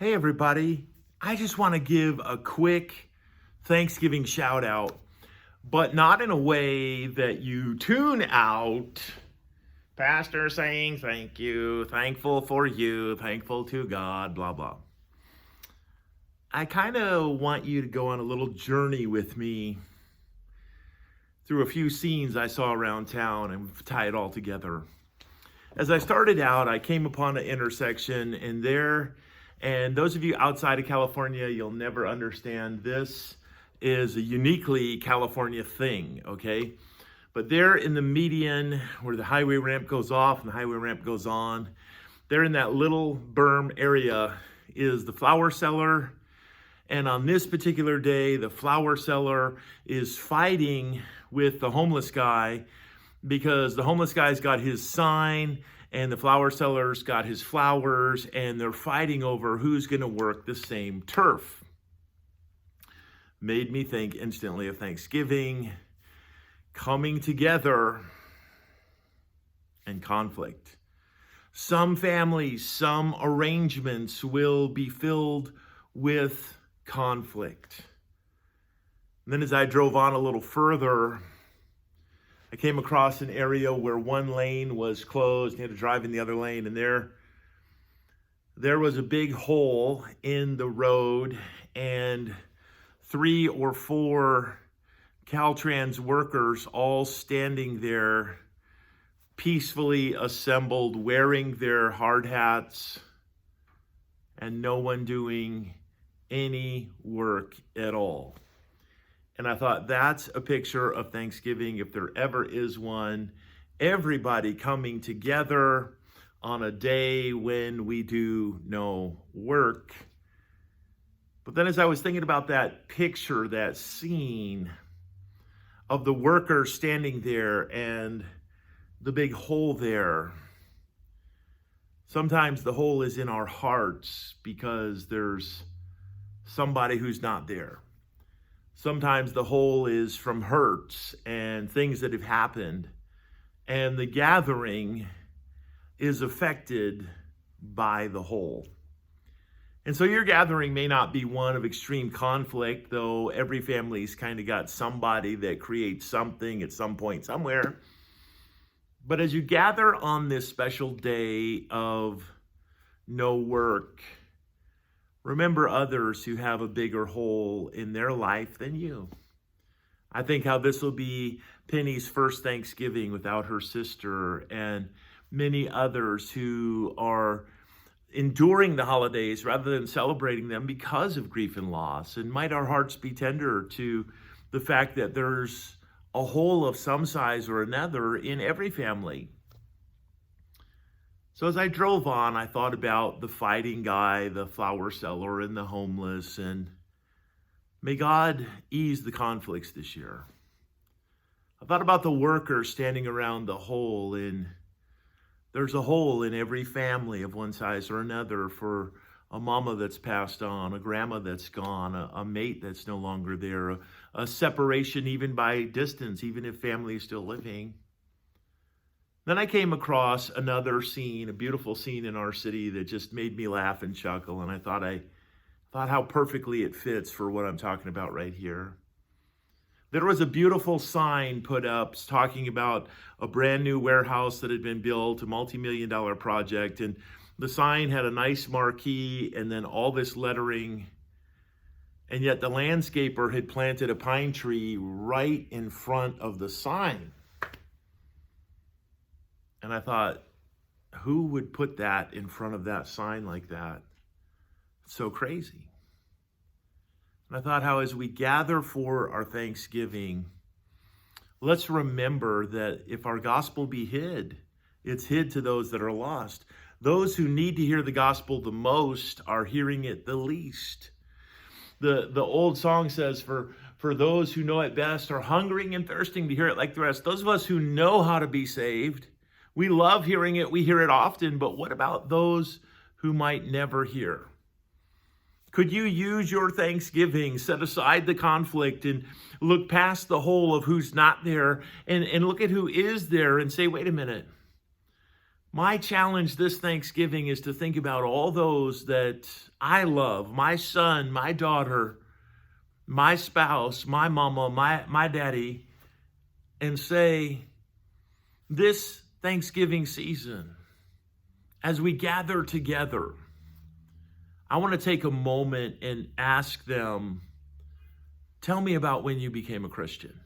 Hey, everybody. I just want to give a quick Thanksgiving shout out, but not in a way that you tune out. Pastor saying thank you, thankful for you, thankful to God, blah, blah. I kind of want you to go on a little journey with me through a few scenes I saw around town and tie it all together. As I started out, I came upon an intersection, and those of you outside of California, you'll never understand. This is a uniquely California thing, okay? But there in the median where the highway ramp goes off and the highway ramp goes on, there in that little berm area is the flower cellar. And on this particular day, the flower seller is fighting with the homeless guy because the homeless guy's got his sign and the flower seller's got his flowers, and they're fighting over who's going to work the same turf. Made me think instantly of Thanksgiving, coming together, and conflict. Some families, some arrangements will be filled with conflict. And then as I drove on a little further, I came across an area where one lane was closed. You had to drive in the other lane, and there was a big hole in the road, and 3 or 4 Caltrans workers all standing there, peacefully assembled, wearing their hard hats, and no one doing any work at all. And I thought, that's a picture of Thanksgiving, if there ever is one. Everybody coming together on a day when we do no work. But then as I was thinking about that picture, that scene of the workers standing there and the big hole there, sometimes the hole is in our hearts because there's somebody who's not there. Sometimes the hole is from hurts and things that have happened, and the gathering is affected by the hole. And so your gathering may not be one of extreme conflict, though every family's kind of got somebody that creates something at some point somewhere. But as you gather on this special day of no work, remember others who have a bigger hole in their life than you. I think how this will be Penny's first Thanksgiving without her sister, and many others who are enduring the holidays rather than celebrating them because of grief and loss. And might our hearts be tender to the fact that there's a hole of some size or another in every family. So as I drove on, I thought about the fighting guy, the flower seller, and the homeless, and may God ease the conflicts this year. I thought about the workers standing around the hole, and there's a hole in every family of one size or another for a mama that's passed on, a grandma that's gone, a mate that's no longer there, a separation even by distance, even if family is still living. Then I came across another scene, a beautiful scene in our city that just made me laugh and chuckle. And I thought how perfectly it fits for what I'm talking about right here. There was a beautiful sign put up talking about a brand new warehouse that had been built, a multi-million-dollar project. And the sign had a nice marquee and then all this lettering. And yet the landscaper had planted a pine tree right in front of the sign. And I thought, who would put that in front of that sign like that? It's so crazy. And I thought how as we gather for our Thanksgiving, let's remember that if our gospel be hid, it's hid to those that are lost. Those who need to hear the gospel the most are hearing it the least. The old song says, for those who know it best are hungering and thirsting to hear it like the rest. Those of us who know how to be saved, we love hearing it, we hear it often, but what about those who might never hear? Could you use your Thanksgiving, set aside the conflict and look past the hole of who's not there and look at who is there and say, wait a minute, My challenge this Thanksgiving is to think about all those that I love, my son, my daughter, my spouse, my mama, my daddy, and say, this Thanksgiving season, as we gather together, I want to take a moment and ask them, tell me about when you became a Christian.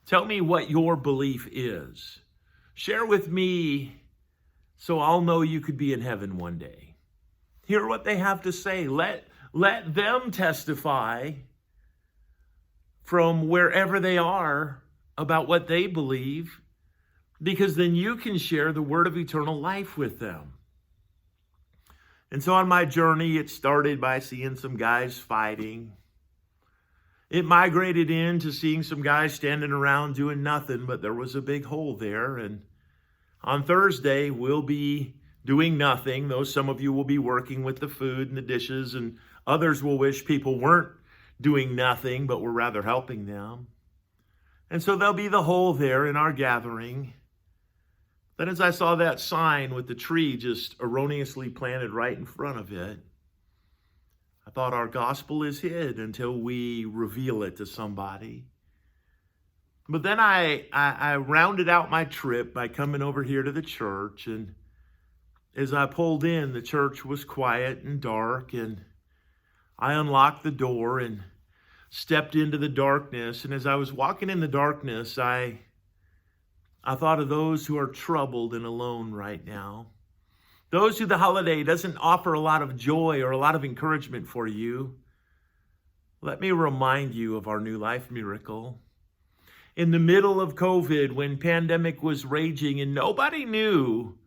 Tell me what your belief is. Share with me so I'll know you could be in heaven one day. Hear what they have to say. Let them testify from wherever they are about what they believe, because then you can share the word of eternal life with them. And so on my journey, it started by seeing some guys fighting. It migrated into seeing some guys standing around doing nothing, but there was a big hole there. And on Thursday, we'll be doing nothing, though some of you will be working with the food and the dishes, and others will wish people weren't doing nothing, but were rather helping them. And so there'll be the hole there in our gathering. Then as I saw that sign with the tree just erroneously planted right in front of it, I thought our gospel is hid until we reveal it to somebody. But then I rounded out my trip by coming over here to the church, and as I pulled in, the church was quiet and dark, and I unlocked the door and stepped into the darkness. And as I was walking in the darkness, I thought of those who are troubled and alone right now. Those who the holiday doesn't offer a lot of joy or a lot of encouragement for you. Let me remind you of our New Life miracle. In the middle of COVID, when pandemic was raging and nobody knew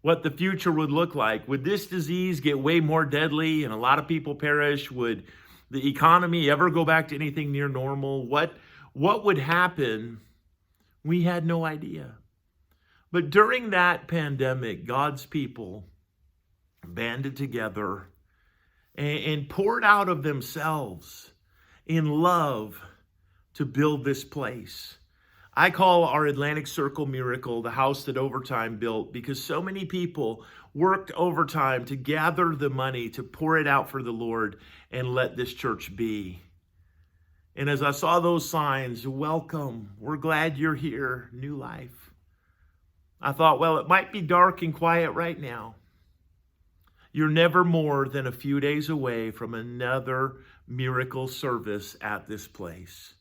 what the future would look like, would this disease get way more deadly and a lot of people perish? Would the economy ever go back to anything near normal? What would happen? We had no idea. But during that pandemic, God's people banded together and poured out of themselves in love to build this place. I call our Atlantic Circle miracle the house that Overtime built, because so many people worked overtime to gather the money to pour it out for the Lord and let this church be. And as I saw those signs, welcome, we're glad you're here, New Life, I thought, well, it might be dark and quiet right now. You're never more than a few days away from another miracle service at this place.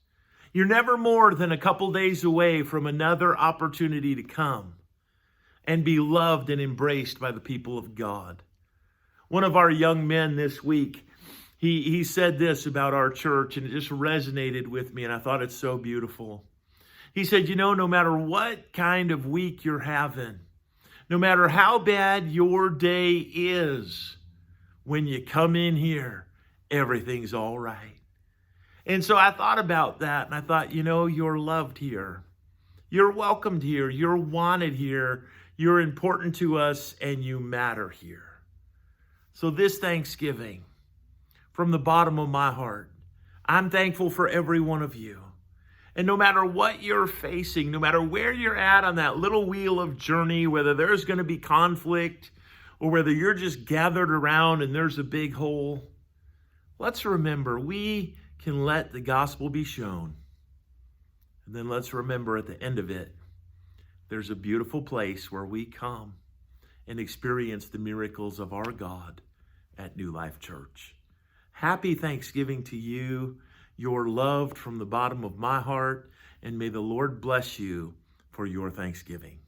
You're never more than a couple days away from another opportunity to come and be loved and embraced by the people of God. One of our young men this week, he said this about our church, and it just resonated with me, and I thought it's so beautiful. He said, no matter what kind of week you're having, no matter how bad your day is, when you come in here, everything's all right. And so I thought about that, and I thought, you're loved here. You're welcomed here. You're wanted here. You're important to us, and you matter here. So this Thanksgiving, from the bottom of my heart, I'm thankful for every one of you. And no matter what you're facing, no matter where you're at on that little wheel of journey, whether there's going to be conflict or whether you're just gathered around and there's a big hole, let's remember we can let the gospel be shown. And then let's remember at the end of it, there's a beautiful place where we come and experience the miracles of our God at New Life Church. Happy Thanksgiving to you. You're loved from the bottom of my heart, and may the Lord bless you for your Thanksgiving.